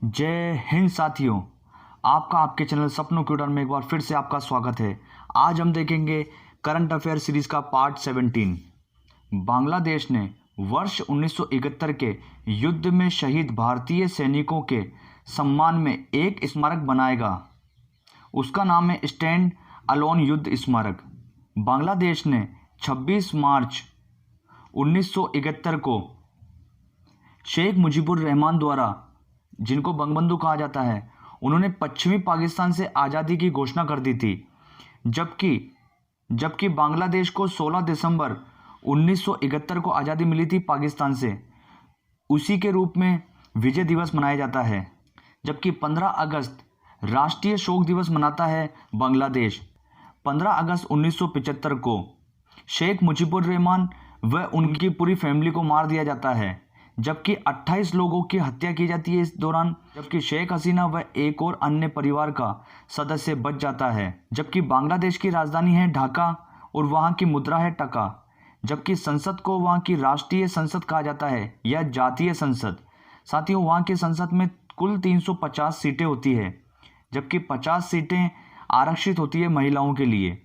जय हिंद साथियों, आपका आपके चैनल सपनों की उड़ान में एक बार फिर से आपका स्वागत है। आज हम देखेंगे करंट अफेयर सीरीज का पार्ट 17। बांग्लादेश ने वर्ष 1971 के युद्ध में शहीद भारतीय सैनिकों के सम्मान में एक स्मारक बनाएगा। उसका नाम है स्टैंड अलोन युद्ध स्मारक। बांग्लादेश ने 26 मार्च 1971 को शेख मुजीबुर रहमान द्वारा, जिनको बंगबंधु कहा जाता है, उन्होंने पश्चिमी पाकिस्तान से आज़ादी की घोषणा कर दी थी। जबकि बांग्लादेश को 16 दिसंबर 1971 को आज़ादी मिली थी पाकिस्तान से। उसी के रूप में विजय दिवस मनाया जाता है। जबकि 15 अगस्त राष्ट्रीय शोक दिवस मनाता है बांग्लादेश। 15 अगस्त 1975 को शेख मुजीबुर रहमान व उनकी पूरी फैमिली को मार दिया जाता है, जबकि 28 लोगों की हत्या की जाती है इस दौरान। जबकि शेख हसीना व एक और अन्य परिवार का सदस्य बच जाता है। जबकि बांग्लादेश की राजधानी है ढाका और वहां की मुद्रा है टका। जबकि संसद को वहां की राष्ट्रीय संसद कहा जाता है या जातीय संसद। साथियों, वहां की संसद में कुल 350 सीटें होती है, जबकि 50 सीटें आरक्षित होती है महिलाओं के लिए।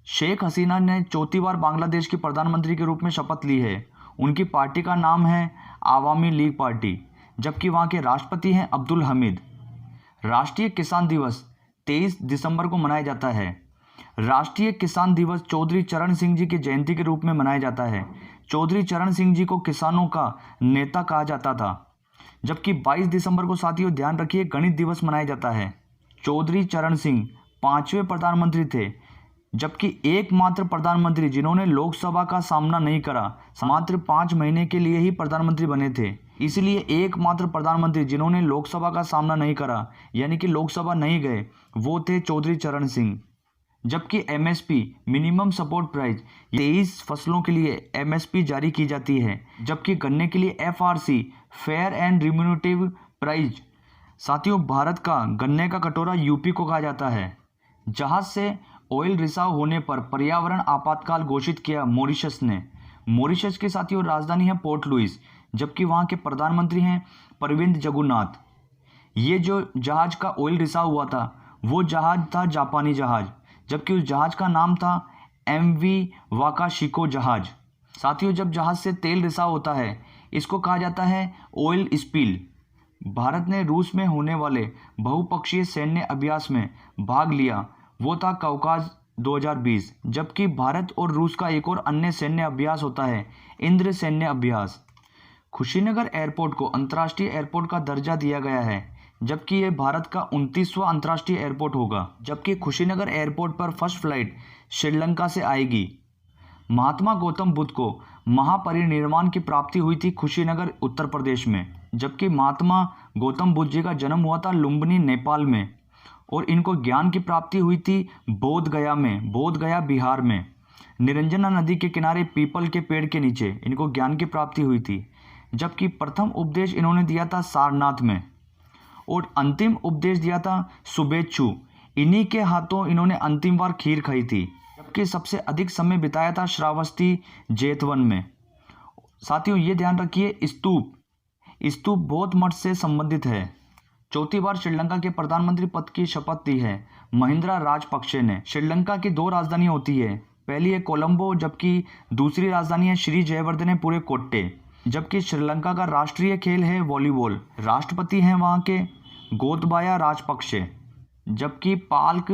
शेख हसीना ने चौथी बार बांग्लादेश की प्रधानमंत्री के रूप में शपथ ली है। उनकी पार्टी का नाम है आवामी लीग पार्टी। जबकि वहाँ के राष्ट्रपति हैं अब्दुल हमीद। राष्ट्रीय किसान दिवस 23 दिसंबर को मनाया जाता है। राष्ट्रीय किसान दिवस चौधरी चरण सिंह जी की जयंती के रूप में मनाया जाता है। चौधरी चरण सिंह जी को किसानों का नेता कहा जाता था। जबकि 22 दिसंबर को साथियों ध्यान रखिए गणित दिवस मनाया जाता है। चौधरी चरण सिंह 5वें प्रधानमंत्री थे, जबकि एकमात्र प्रधानमंत्री जिन्होंने लोकसभा का सामना नहीं करा। मात्र 5 महीने के लिए ही प्रधानमंत्री बने थे, इसलिए एकमात्र प्रधानमंत्री जिन्होंने लोकसभा का सामना नहीं करा, यानी कि लोकसभा नहीं गए, वो थे चौधरी चरण सिंह। जबकि एमएसपी मिनिमम सपोर्ट प्राइस 23 फसलों के लिए एमएसपी जारी की जाती है। जबकि गन्ने के लिए एफआरसी फेयर एंड रिम्यूनेटिव प्राइस। साथियों, भारत का गन्ने का कटोरा यूपी को कहा जाता है। जहाज से ऑयल रिसाव होने पर पर्यावरण आपातकाल घोषित किया मॉरिशस ने। मॉरिशस की साथियों राजधानी है पोर्ट लुइस। जबकि वहां के प्रधानमंत्री हैं प्रविंद जगुनाथ। ये जो जहाज का ऑयल रिसाव हुआ था वो जहाज था जापानी जहाज, जबकि उस जहाज का नाम था एमवी वाकाशिको जहाज। साथियों, जब जहाज से तेल रिसाव होता है इसको कहा जाता है ऑयल स्पिल। भारत ने रूस में होने वाले बहुपक्षीय सैन्य अभ्यास में भाग लिया, वो था कौकाज 2020। जबकि भारत और रूस का एक और अन्य सैन्य अभ्यास होता है इंद्र सैन्य अभ्यास। कुशीनगर एयरपोर्ट को अंतर्राष्ट्रीय एयरपोर्ट का दर्जा दिया गया है, जबकि यह भारत का 29वां अंतर्राष्ट्रीय एयरपोर्ट होगा। जबकि कुशीनगर एयरपोर्ट पर फर्स्ट फ्लाइट श्रीलंका से आएगी। महात्मा गौतम बुद्ध को महापरिनिर्वाण की प्राप्ति हुई थी कुशीनगर उत्तर प्रदेश में। जबकि महात्मा गौतम बुद्ध जी का जन्म हुआ था लुम्बिनी नेपाल में, और इनको ज्ञान की प्राप्ति हुई थी बोध गया बिहार में। निरंजना नदी के किनारे पीपल के पेड़ के नीचे इनको ज्ञान की प्राप्ति हुई थी। जबकि प्रथम उपदेश इन्होंने दिया था सारनाथ में, और अंतिम उपदेश दिया था शुभेच्छु। इन्हीं के हाथों इन्होंने अंतिम बार खीर खाई थी। जबकि सबसे अधिक समय बिताया था श्रावस्ती जेतवन में। साथियों, ये ध्यान रखिए स्तूप बौद्ध मठ से संबंधित है। चौथी बार श्रीलंका के प्रधानमंत्री पद की शपथ ली है महिंद्रा राजपक्षे ने। श्रीलंका की 2 राजधानियां होती है, पहली है कोलंबो, जबकि दूसरी राजधानी है श्री जयवर्धने कोट्टे। जबकि श्रीलंका का राष्ट्रीय खेल है वॉलीबॉल। राष्ट्रपति हैं वहां के गोतबाया राजपक्षे। जबकि पाल्क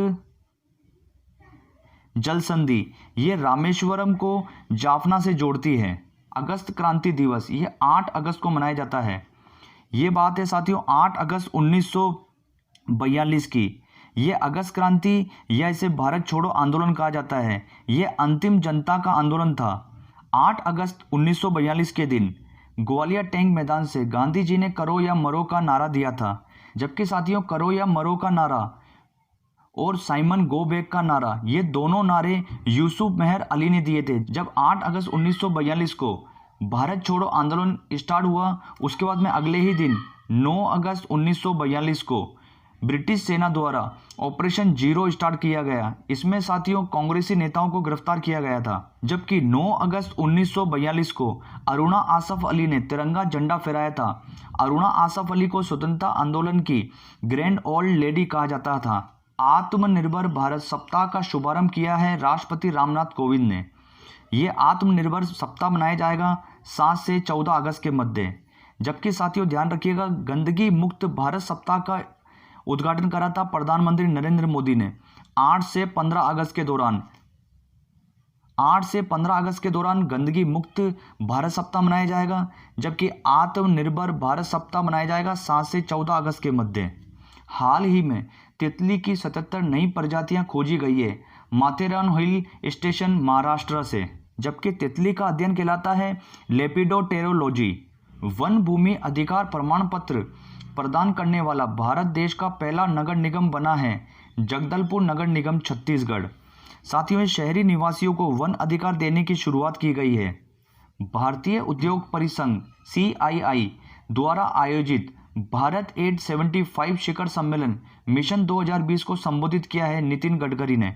जल संधि ये रामेश्वरम को जाफना से जोड़ती है। अगस्त क्रांति दिवस ये 8 अगस्त को मनाया जाता है। ये बात है साथियों 8 अगस्त 1942 की। ये अगस्त क्रांति या इसे भारत छोड़ो आंदोलन कहा जाता है, ये अंतिम जनता का आंदोलन था। 8 अगस्त 1942 के दिन ग्वालियर टैंक मैदान से गांधी जी ने करो या मरो का नारा दिया था। जबकि साथियों करो या मरो का नारा और साइमन गो बैक का नारा, ये दोनों नारे यूसुफ मेहर अली ने दिए थे। जब 8 अगस्त 1942 को भारत छोड़ो आंदोलन स्टार्ट हुआ, उसके बाद में अगले ही दिन 9 अगस्त 1942 को ब्रिटिश सेना द्वारा ऑपरेशन जीरो स्टार्ट किया गया। इसमें साथियों कांग्रेसी नेताओं को गिरफ्तार किया गया था। जबकि 9 अगस्त 1942 को अरुणा आसफ अली ने तिरंगा झंडा फहराया था। अरुणा आसफ अली को स्वतंत्रता आंदोलन की ग्रैंड ओल्ड लेडी कहा जाता था। आत्मनिर्भर भारत सप्ताह का शुभारंभ किया है राष्ट्रपति रामनाथ कोविंद ने। ये आत्मनिर्भर सप्ताह मनाया जाएगा 7 से 14 अगस्त के मध्य। जबकि साथियों ध्यान रखिएगा, गंदगी मुक्त भारत सप्ताह का उद्घाटन करा था प्रधानमंत्री नरेंद्र मोदी ने 8 से 15 अगस्त के दौरान गंदगी मुक्त भारत सप्ताह मनाया जाएगा। जबकि आत्मनिर्भर भारत सप्ताह मनाया जाएगा 7 से 14 अगस्त के मध्य। हाल ही में तितली की 77 नई प्रजातियां खोजी गई है माथेरान हिल स्टेशन महाराष्ट्र से। जबकि तितली का अध्ययन कहलाता है लेपिडोप्टेरोलॉजी। वन भूमि अधिकार प्रमाण पत्र प्रदान करने वाला भारत देश का पहला नगर निगम बना है जगदलपुर नगर निगम छत्तीसगढ़। साथियों शहरी निवासियों को वन अधिकार देने की शुरुआत की गई है। भारतीय उद्योग परिसंघ CII द्वारा आयोजित भारत 875 शिखर सम्मेलन मिशन 2020 को संबोधित किया है नितिन गडकरी ने।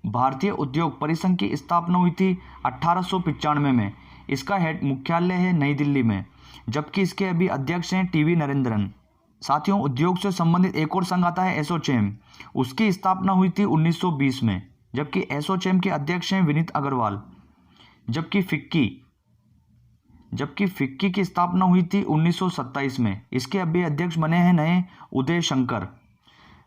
भारतीय उद्योग परिसंघ की स्थापना हुई थी 1895 में। इसका हेड मुख्यालय है नई दिल्ली में। जबकि इसके अभी अध्यक्ष हैं TV नरेंद्रन। साथियों उद्योग से संबंधित एक और संघ आता है एसोचैम। उसकी स्थापना हुई थी 1920 में। जबकि एसोचैम के अध्यक्ष हैं विनीत अग्रवाल। जबकि फिक्की की स्थापना हुई थी 1927 में। इसके अभी अध्यक्ष बने हैं नए उदय शंकर।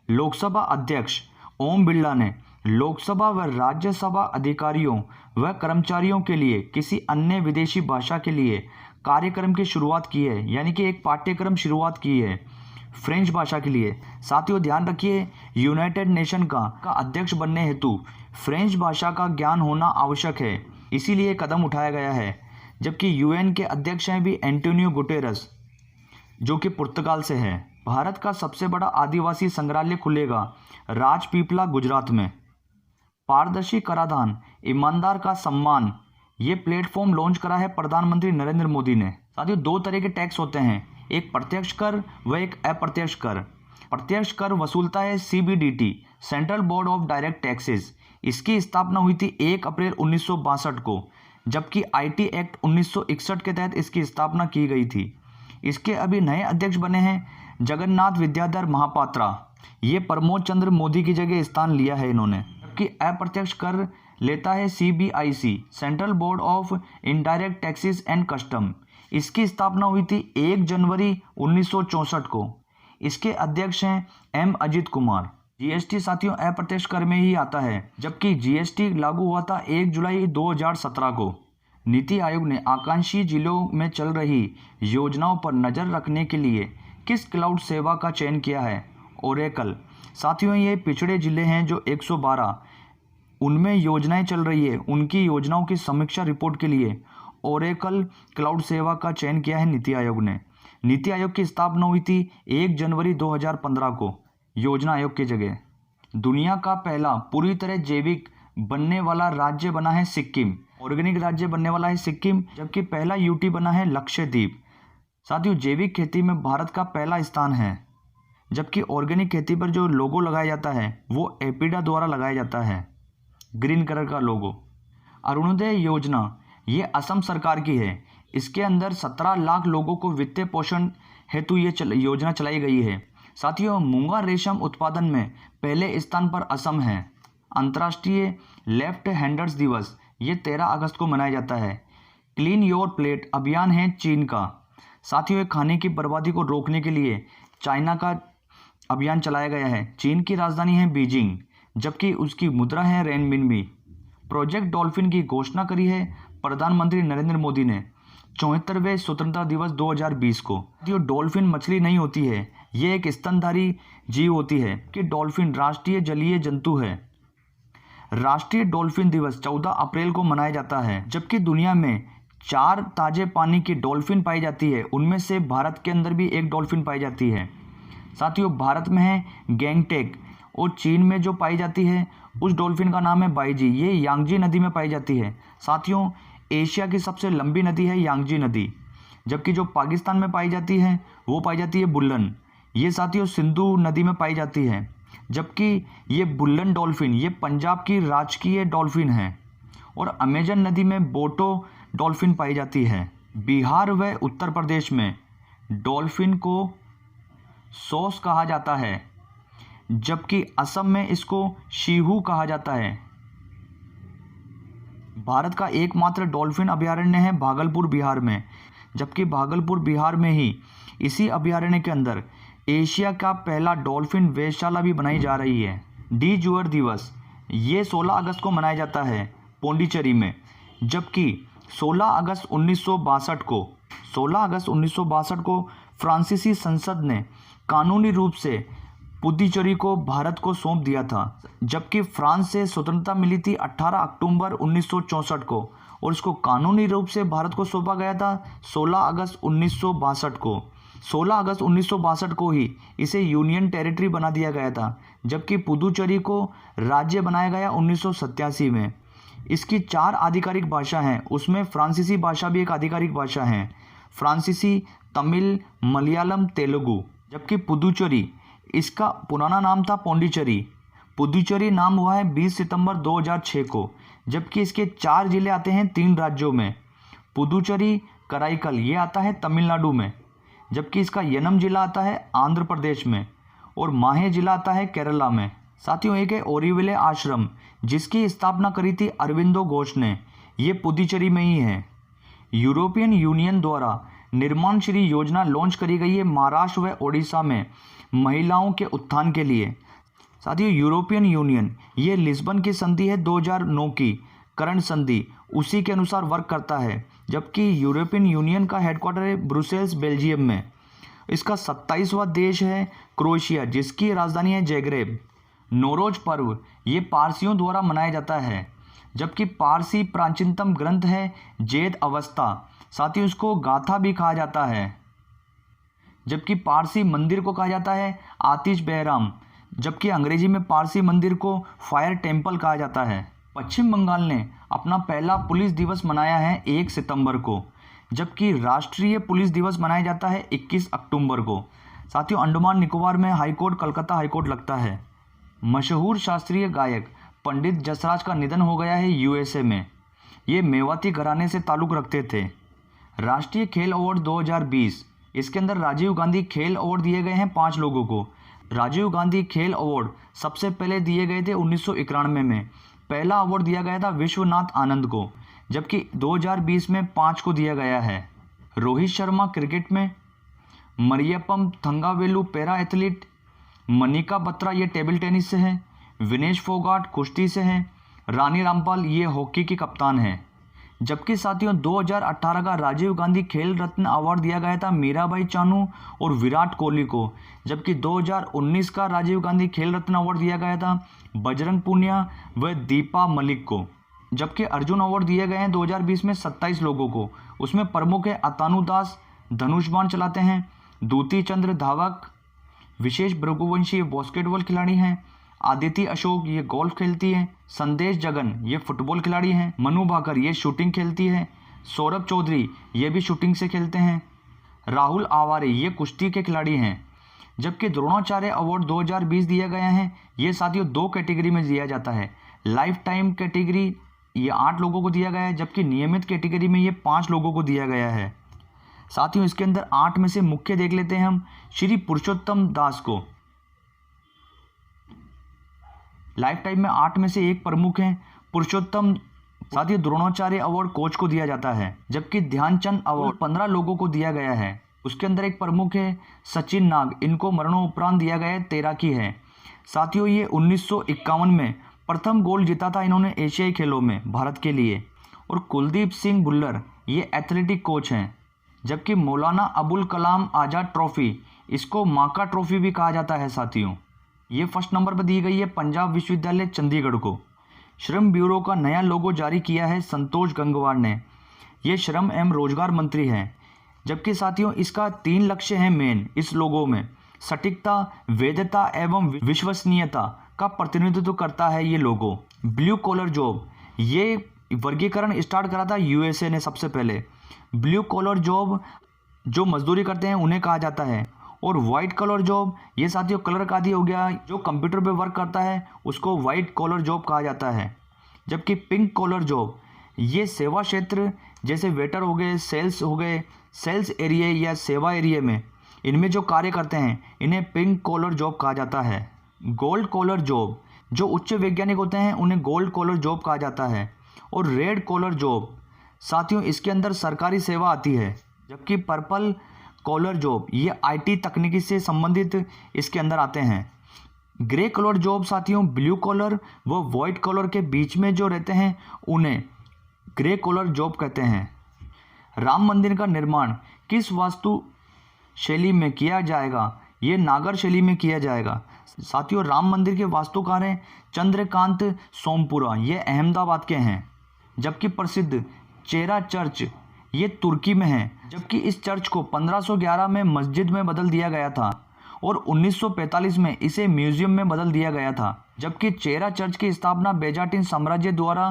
लोकसभा अध्यक्ष ओम बिरला ने लोकसभा व राज्यसभा अधिकारियों व कर्मचारियों के लिए किसी अन्य विदेशी भाषा के लिए कार्यक्रम की शुरुआत की है, यानी कि एक पाठ्यक्रम शुरुआत की है फ्रेंच भाषा के लिए। साथियों ध्यान रखिए, यूनाइटेड नेशन का अध्यक्ष बनने हेतु फ्रेंच भाषा का ज्ञान होना आवश्यक है, इसीलिए कदम उठाया गया है। जबकि UN के अध्यक्ष हैं भी एंटोनियो गुटेरस, जो कि पुर्तगाल से है। भारत का सबसे बड़ा आदिवासी संग्रहालय खुलेगा राजपीपला गुजरात में। पारदर्शी कराधान, ईमानदार का सम्मान, ये प्लेटफॉर्म लॉन्च करा है प्रधानमंत्री नरेंद्र मोदी ने। साथियों 2 तरह के टैक्स होते हैं, एक प्रत्यक्ष कर व एक अप्रत्यक्ष कर। प्रत्यक्ष कर वसूलता है CBDT central board of direct taxes. इसकी स्थापना हुई थी 1 अप्रैल 1962 को। जबकि IT एक्ट 1961 के तहत इसकी स्थापना की गई थी। इसके अभी नए अध्यक्ष बने हैं जगन्नाथ विद्याधर महापात्रा। ये प्रमोद चंद्र मोदी की जगह स्थान लिया है इन्होंने। जबकि अप्रत्यक्ष कर लेता है CBIC central board of indirect taxes and custom. इसकी स्थापना हुई थी 1 जनवरी 1964 को। इसके अध्यक्ष हैं M अजित कुमार। GST साथियों अप्रत्यक्ष कर में ही आता है। जबकि GST लागू हुआ था 1 जुलाई 2017 को। नीति आयोग ने आकांक्षी जिलों में चल रही योजनाओं पर नजर रखने के लिए किस क्लाउड सेवा का चयन किया है? ओरेकल। साथियों ये पिछड़े जिले हैं जो 112 उनमें योजनाएं चल रही है, उनकी योजनाओं की समीक्षा रिपोर्ट के लिए ओरेकल क्लाउड सेवा का चयन किया है नीति आयोग ने। नीति आयोग की स्थापना हुई थी 1 जनवरी 2015 को योजना आयोग की जगह। दुनिया का पहला पूरी तरह जैविक बनने वाला राज्य बना है सिक्किम। ऑर्गेनिक राज्य बनने वाला है सिक्किम। जबकि पहला UT बना है लक्षद्वीप। साथियों जैविक खेती में भारत का पहला स्थान है। जबकि ऑर्गेनिक खेती पर जो लोगो लगाया जाता है वो एपिडा द्वारा लगाया जाता है, ग्रीन कलर का लोगो। अरुणोदय योजना ये असम सरकार की है। इसके अंदर 17 लाख लोगों को वित्तीय पोषण हेतु ये योजना चलाई गई है। साथियों मूंगा रेशम उत्पादन में पहले स्थान पर असम है। अंतर्राष्ट्रीय लेफ्ट हैंडर्स दिवस ये 13 अगस्त को मनाया जाता है। क्लीन योर प्लेट अभियान है चीन का। साथियों खाने की बर्बादी को रोकने के लिए चाइना का अभियान चलाया गया है। चीन की राजधानी है बीजिंग, जबकि उसकी मुद्रा है रेनमिनबी। प्रोजेक्ट डॉल्फिन की घोषणा करी है प्रधानमंत्री नरेंद्र मोदी ने 74वें स्वतंत्रता दिवस 2020 को। जो डॉल्फिन मछली नहीं होती है, ये एक स्तनधारी जीव होती है कि डॉल्फिन राष्ट्रीय जलीय जंतु है। राष्ट्रीय डॉल्फिन दिवस 14 अप्रैल को मनाया जाता है। जबकि दुनिया में 4 ताजे पानी की डॉल्फिन पाई जाती है, उनमें से भारत के अंदर भी 1 डॉल्फिन पाई जाती है। साथियों भारत में है गैंगटेक और चीन में जो पाई जाती है उस डॉल्फिन का नाम है बाईजी। ये यांगजी नदी में पाई जाती है। साथियों एशिया की सबसे लंबी नदी है यांगजी नदी। जबकि जो पाकिस्तान में पाई जाती है वो पाई जाती है बुल्लन। ये साथियों सिंधु नदी में पाई जाती है। जबकि ये बुल्लन डॉल्फिन ये पंजाब की राजकीय डॉल्फिन है। और अमेजन नदी में बोटो डॉल्फिन पाई जाती है। बिहार व उत्तर प्रदेश में डॉल्फिन को सॉस कहा जाता है, जबकि असम में इसको शिहू कहा जाता है। भारत का एकमात्र डॉल्फिन अभयारण्य है भागलपुर बिहार में, जबकि भागलपुर बिहार में ही इसी अभयारण्य के अंदर एशिया का पहला डॉल्फिन वेधशाला भी बनाई जा रही है। डी जुअर दिवस ये 16 अगस्त को मनाया जाता है पौंडीचेरी में, जबकि 16 अगस्त 1962 को फ्रांसीसी संसद ने कानूनी रूप से पुडुचेरी को भारत को सौंप दिया था। जबकि फ्रांस से स्वतंत्रता मिली थी 18 अक्टूबर 1964 को और इसको कानूनी रूप से भारत को सौंपा गया था 16 अगस्त 1962 को। 16 अगस्त 1962 को ही इसे यूनियन टेरिटरी बना दिया गया था, जबकि पुडुचेरी को राज्य बनाया गया 1987 में। इसकी 4 आधिकारिक भाषा हैं, उसमें फ्रांसीसी भाषा भी एक आधिकारिक भाषा है, फ्रांसीसी, तमिल, मलयालम, तेलुगु। जबकि पुडुचेरी इसका पुराना नाम था पौंडीचेरी। पुडुचेरी नाम हुआ है 20 सितंबर 2006 को। जबकि इसके 4 जिले आते हैं 3 राज्यों में, पुडुचेरी, कराईकल ये आता है तमिलनाडु में, जबकि इसका यनम जिला आता है आंध्र प्रदेश में और माहे जिला आता है केरला में। साथियों एक है ओरीविले आश्रम, जिसकी स्थापना करी थी अरविंदो घोष ने, ये पुडुचेरी में ही है। यूरोपियन यूनियन द्वारा निर्माण श्री योजना लॉन्च करी गई है महाराष्ट्र व ओडिशा में महिलाओं के उत्थान के लिए। साथियों यूरोपियन यूनियन ये लिस्बन की संधि है 2009 की करंट संधि, उसी के अनुसार वर्क करता है। जबकि यूरोपियन यूनियन का हेडक्वार्टर है ब्रुसेल्स बेल्जियम में। इसका 27वां देश है क्रोएशिया, जिसकी राजधानी है ज़ाग्रेब। नौरोज पर्व ये पारसियों द्वारा मनाया जाता है, जबकि पारसी प्राचीनतम ग्रंथ है जेद अवस्था, साथ ही उसको गाथा भी कहा जाता है। जबकि पारसी मंदिर को कहा जाता है आतिश बहराम, जबकि अंग्रेजी में पारसी मंदिर को फायर टेम्पल कहा जाता है। पश्चिम बंगाल ने अपना पहला पुलिस दिवस मनाया है 1 सितंबर को, जबकि राष्ट्रीय पुलिस दिवस मनाया जाता है 21 अक्टूबर को। साथियों अंडमान निकोबार में हाईकोर्ट कलकत्ता हाईकोर्ट लगता है। मशहूर शास्त्रीय गायक पंडित जसराज का निधन हो गया है यूएसए में। ये मेवाती घराने से ताल्लुक़ रखते थे। राष्ट्रीय खेल अवार्ड 2020 इसके अंदर राजीव गांधी खेल अवार्ड दिए गए हैं 5 लोगों को। राजीव गांधी खेल अवार्ड सबसे पहले दिए गए थे 1991 में। पहला अवार्ड दिया गया था विश्वनाथ आनंद को, जबकि 2020 में 5 को दिया गया है। रोहित शर्मा क्रिकेट में, मरियप्पम थंगावेलु पैरा एथलीट, मनिका बत्रा ये टेबल टेनिस से है, विनेश फोगाट कुश्ती से है, रानी रामपाल ये हॉकी की कप्तान है। जबकि साथियों 2018 का राजीव गांधी खेल रत्न अवार्ड दिया गया था मीराबाई चानू और विराट कोहली को, जबकि 2019 का राजीव गांधी खेल रत्न अवार्ड दिया गया था बजरंग पुनिया व दीपा मलिक को। जबकि अर्जुन अवार्ड दिए गए हैं 2020 में 27 लोगों को। उसमें प्रमुख है अतानु दास धनुष बाण चलाते हैं, दूती चंद्र धावक, विशेष भृगुवंशी ये बास्केटबॉल खिलाड़ी हैं, आदिति अशोक ये गोल्फ खेलती है, संदेश जगन ये फुटबॉल खिलाड़ी हैं, मनु भाकर ये शूटिंग खेलती है, सौरभ चौधरी ये भी शूटिंग से खेलते हैं, राहुल आवारे ये कुश्ती के खिलाड़ी हैं। जबकि द्रोणाचार्य अवार्ड 2020 दिया गया है, ये साथियों 2 कैटेगरी में दिया जाता है। लाइफ टाइम कैटेगरी ये 8 लोगों को दिया गया है, जबकि नियमित कैटेगरी में ये 5 लोगों को दिया गया है। साथियों इसके अंदर 8 में से मुख्य देख लेते हैं हम श्री पुरुषोत्तम दास को। लाइफ टाइम में 8 में से एक प्रमुख हैं पुरुषोत्तम। साथियों द्रोणाचार्य अवार्ड कोच को दिया जाता है, जबकि ध्यानचंद अवार्ड 15 लोगों को दिया गया है। उसके अंदर एक प्रमुख है सचिन नाग, इनको मरणोपरांत दिया गया है, तैराकी है। साथियों ये 1951 में प्रथम गोल्ड जीता था इन्होंने एशियाई खेलों में भारत के लिए। और कुलदीप सिंह भुल्लर ये एथलेटिक कोच हैं। जबकि मौलाना अबुल कलाम आज़ाद ट्रॉफी इसको माका ट्रॉफी भी कहा जाता है। साथियों ये फर्स्ट नंबर पर दी गई है पंजाब विश्वविद्यालय चंडीगढ़ को। श्रम ब्यूरो का नया लोगो जारी किया है संतोष गंगवार ने। ये श्रम एवं रोजगार मंत्री हैं। जबकि साथियों इसका 3 लक्ष्य हैं मेन इस लोगो में। सटीकता, वैधता एवं विश्वसनीयता का प्रतिनिधित्व करता है ये लोगो। ब्लू कॉलर जॉब ये वर्गीकरण स्टार्ट करा था यूएसए ने सबसे पहले। ब्लू कॉलर जॉब जो मजदूरी करते हैं उन्हें कहा जाता है। और वाइट कॉलर जॉब, ये साथियों कलर का आदी हो गया, जो कंप्यूटर पे वर्क करता है उसको वाइट कॉलर जॉब कहा जाता है। जबकि पिंक कॉलर जॉब, ये सेवा क्षेत्र जैसे वेटर हो गए, सेल्स हो गए, सेल्स एरिया या सेवा एरिया में इनमें जो कार्य करते हैं इन्हें पिंक कॉलर जॉब कहा जाता है। गोल्ड कॉलर जॉब, जो उच्च वैज्ञानिक होते हैं उन्हें गोल्ड कॉलर जॉब कहा जाता है। और रेड कॉलर जॉब साथियों इसके अंदर सरकारी सेवा आती है। जबकि पर्पल कॉलर जॉब, ये आईटी तकनीकी से संबंधित इसके अंदर आते हैं। ग्रे कलर जॉब साथियों ब्लू कॉलर व वाइट कॉलर के बीच में जो रहते हैं उन्हें ग्रे कॉलर जॉब कहते हैं। राम मंदिर का निर्माण किस वास्तु शैली में किया जाएगा? ये नागर शैली में किया जाएगा। साथियों राम मंदिर के वास्तुकार हैं चंद्रकांत सोमपुरा, ये अहमदाबाद के हैं। जबकि प्रसिद्ध चेरा चर्च, ये तुर्की में है। जबकि इस चर्च को 1511 में मस्जिद में बदल दिया गया था और 1945 में इसे म्यूजियम में बदल दिया गया था। जबकि चेरा चर्च की स्थापना बेजाटिन साम्राज्य द्वारा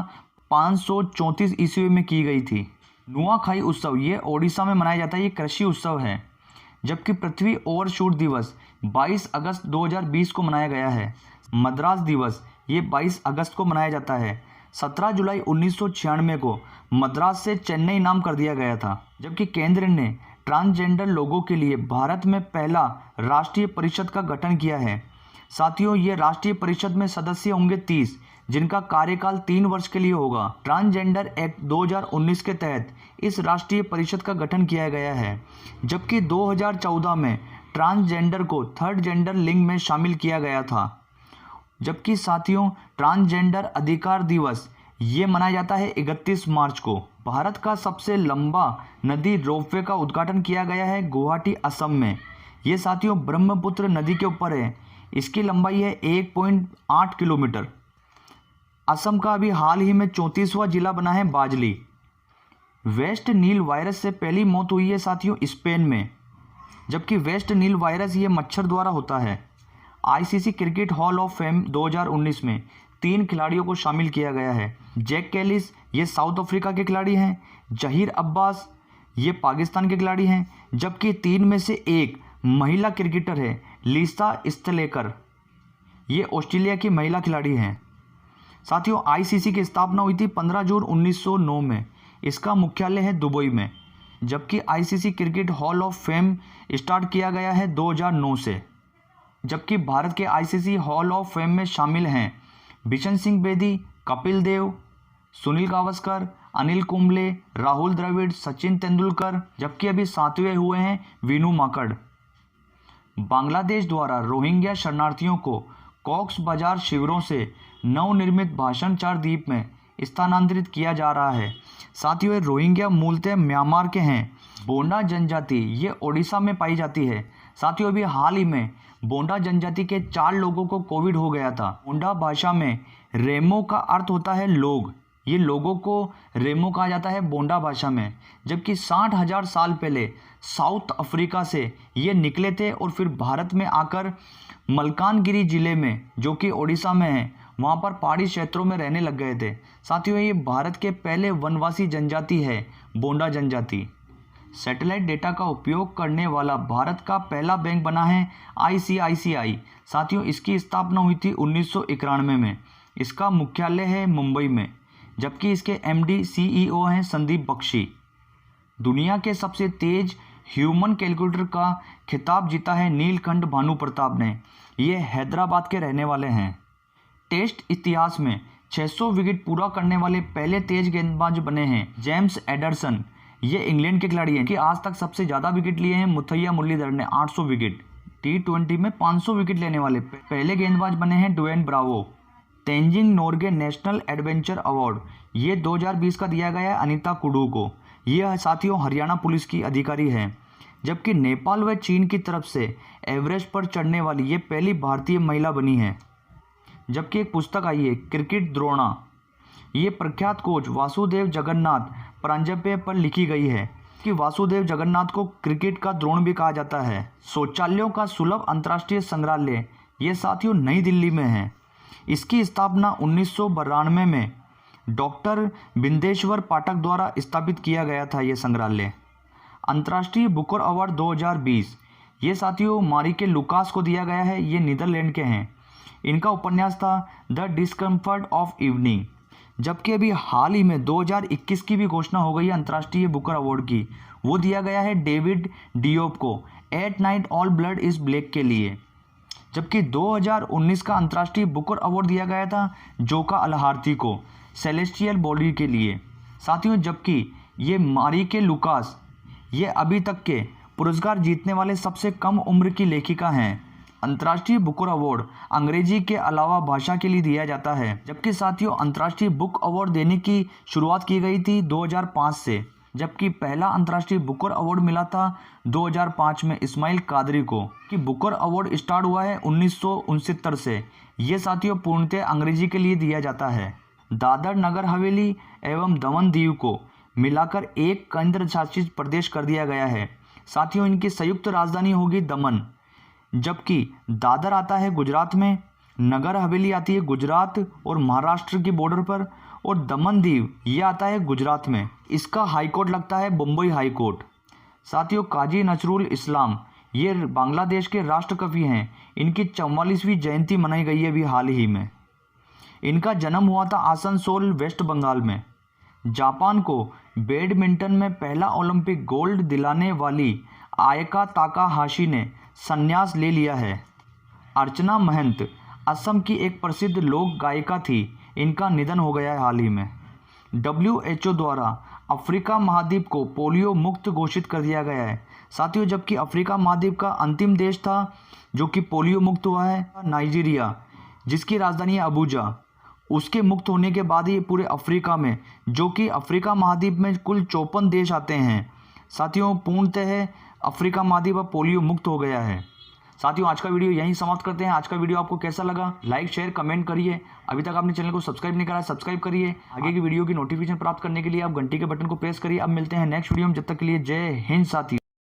534 ईस्वी में की गई थी। नुआखाई उत्सव, ये ओडिशा में मनाया जाता है, ये कृषि उत्सव है। जबकि पृथ्वी ओवरशूट दिवस 22 अगस्त 2020 को मनाया गया है। मद्रास दिवस, ये 22 अगस्त को मनाया जाता है। 17 जुलाई 1996 को मद्रास से चेन्नई नाम कर दिया गया था। जबकि केंद्र ने ट्रांसजेंडर लोगों के लिए भारत में पहला राष्ट्रीय परिषद का गठन किया है। साथियों ये राष्ट्रीय परिषद में सदस्य होंगे 30, जिनका कार्यकाल 3 वर्ष के लिए होगा। ट्रांसजेंडर एक्ट 2019 के तहत इस राष्ट्रीय परिषद का गठन किया गया है। जबकि 2014 में ट्रांसजेंडर को थर्ड जेंडर लिंग में शामिल किया गया था। जबकि साथियों ट्रांसजेंडर अधिकार दिवस ये मनाया जाता है 31 मार्च को। भारत का सबसे लंबा नदी रोपवे का उद्घाटन किया गया है गुवाहाटी असम में। ये साथियों ब्रह्मपुत्र नदी के ऊपर है। इसकी लंबाई है 1.8 किलोमीटर। असम का अभी हाल ही में 34वां जिला बना है बाजली। वेस्ट नील वायरस से पहली मौत हुई है साथियों स्पेन में। जबकि वेस्ट नील वायरस ये मच्छर द्वारा होता है। ICC cricket hall of fame 2019 में 3 खिलाड़ियों को शामिल किया गया है। जैक कैलिस, ये साउथ अफ्रीका के खिलाड़ी हैं। जहीर अब्बास, ये पाकिस्तान के खिलाड़ी हैं। जबकि 3 में से एक महिला क्रिकेटर है लिसा स्टेलेकर, ये ऑस्ट्रेलिया की महिला खिलाड़ी हैं। साथियों आईसीसी की स्थापना हुई थी 15 जून 1909 में। इसका मुख्यालय है दुबई में। जबकि ICC cricket hall of fame start किया गया है 2009 से। जबकि भारत के आईसीसी हॉल ऑफ फेम में शामिल हैं बिशन सिंह बेदी, कपिल देव, सुनील गावस्कर, अनिल कुंबले, राहुल द्रविड़, सचिन तेंदुलकर। जबकि अभी 7वें हुए हैं वीनू माकड़। बांग्लादेश द्वारा रोहिंग्या शरणार्थियों को कॉक्स बाजार शिविरों से नवनिर्मित भाषणचार द्वीप में स्थानांतरित किया जा रहा है। साथियों ये रोहिंग्या मूलतः म्यांमार के हैं। बोंडा जनजाति ये ओडिशा में पाई जाती है। साथियों अभी हाल ही में बोंडा जनजाति के 4 लोगों को कोविड हो गया था। बोंडा भाषा में रेमो का अर्थ होता है लोग। ये लोगों को रेमो कहा जाता है बोंडा भाषा में। जबकि 60,000 साल पहले साउथ अफ्रीका से ये निकले थे और फिर भारत में आकर मलकानगिरी जिले में, जो कि ओडिशा में है, वहाँ पर पहाड़ी क्षेत्रों में रहने लग गए थे। साथियों ये भारत के पहले वनवासी जनजाति है बोंडा जनजाति। सैटेलाइट डेटा का उपयोग करने वाला भारत का पहला बैंक बना है आईसीआईसीआई। साथियों इसकी स्थापना हुई थी 1991 में। इसका मुख्यालय है मुंबई में। जबकि इसके एमडी सीईओ हैं संदीप बख्शी। दुनिया के सबसे तेज ह्यूमन कैलकुलेटर का खिताब जीता है नीलकंठ भानु प्रताप ने। ये हैदराबाद के रहने वाले हैं। टेस्ट इतिहास में 600 विकेट पूरा करने वाले पहले तेज गेंदबाज बने हैं जेम्स एडरसन। ये इंग्लैंड के खिलाड़ी हैं कि आज तक सबसे ज़्यादा विकेट लिए हैं मुथैया मुरलीधर ने 800 विकेट। T20 में 500 विकेट लेने वाले पहले गेंदबाज बने हैं Dwayne Bravo. Tenzing Norgay national adventure award ये 2020 का दिया गया है अनीता कुडू को। यह साथियों हरियाणा पुलिस की अधिकारी है। जबकि नेपाल व चीन की तरफ से एवरेस्ट पर चढ़ने वाली ये पहली भारतीय महिला बनी है। जबकि एक पुस्तक आई है क्रिकेट द्रोणा, ये प्रख्यात कोच वासुदेव जगन्नाथ प्रांजपे पर लिखी गई है कि वासुदेव जगन्नाथ को क्रिकेट का द्रोण भी कहा जाता है। शौचालयों का सुलभ अंतर्राष्ट्रीय संग्रहालय ये साथियों नई दिल्ली में है। इसकी स्थापना 1992 में डॉक्टर बिंदेश्वर पाठक द्वारा स्थापित किया गया था। ये संग्रहालय अंतर्राष्ट्रीय बुकर अवार्ड 2020 ये साथियों मारिके लुकास को दिया गया है, ये नीदरलैंड के हैं। इनका उपन्यास था द डिस्कम्फर्ट ऑफ इवनिंग। जबकि अभी हाल ही में 2021 की भी घोषणा हो गई है अंतर्राष्ट्रीय बुकर अवार्ड की, वो दिया गया है डेविड डियोप को at night all blood is black के लिए। जबकि 2019 का अंतर्राष्ट्रीय बुकर अवार्ड दिया गया था जोका अलहार्थी को सेलेस्टियल बॉडी के लिए। साथियों जबकि ये मारिके लुकास ये अभी तक के पुरस्कार जीतने वाले सबसे कम उम्र की लेखिका हैं। अंतर्राष्ट्रीय बुकर अवार्ड अंग्रेजी के अलावा भाषा के लिए दिया जाता है। जबकि साथियों अंतर्राष्ट्रीय बुक अवार्ड देने की शुरुआत की गई थी 2005 से, जबकि पहला अंतर्राष्ट्रीय बुकर अवार्ड मिला था 2005 में इस्माइल कादरी को। कि बुकर अवार्ड स्टार्ट हुआ है 1969 से। ये साथियों पूर्णतः अंग्रेजी के लिए दिया जाता है। दादर नगर हवेली एवं दमन दीव को मिलाकर एक केंद्र शासित प्रदेश कर दिया गया है। साथियों इनकी संयुक्त राजधानी होगी दमन। जबकि दादर आता है गुजरात में, नगर हवेली आती है गुजरात और महाराष्ट्र की बॉर्डर पर, और दमन दीव ये आता है गुजरात में। इसका हाई कोर्ट लगता है बम्बई हाई कोर्ट। साथियों काजी नजरुल इस्लाम ये बांग्लादेश के राष्ट्र कवि हैं। इनकी 44वीं जयंती मनाई गई है अभी हाल ही में। इनका जन्म हुआ था आसनसोल वेस्ट बंगाल में। जापान को बैडमिंटन में पहला ओलंपिक गोल्ड दिलाने वाली आयका ताकाहाशी ने संन्यास ले लिया है। अर्चना महंत असम की एक प्रसिद्ध लोक गायिका थी। इनका निधन हो गया है हाल ही में। WHO द्वारा अफ्रीका महाद्वीप को पोलियो मुक्त घोषित कर दिया गया है। साथियों जबकि अफ्रीका महाद्वीप का अंतिम देश था जो कि पोलियो मुक्त हुआ है नाइजीरिया, जिसकी राजधानी है अबूजा। उसके मुक्त होने के बाद ही पूरे अफ्रीका में, जो कि अफ्रीका महाद्वीप में कुल 54 देश आते हैं, साथियों पूर्णतः अफ्रीका महाद्वीप अब पोलियो मुक्त हो गया है। साथियों आज का वीडियो यहीं समाप्त करते हैं। आज का वीडियो आपको कैसा लगा लाइक शेयर कमेंट करिए। अभी तक आपने चैनल को सब्सक्राइब नहीं करा है सब्सक्राइब करिए। आगे की वीडियो की नोटिफिकेशन प्राप्त करने के लिए आप घंटी के बटन को प्रेस करिए। अब मिलते हैं नेक्स्ट वीडियो में, जब तक के लिए जय हिंद साथियों।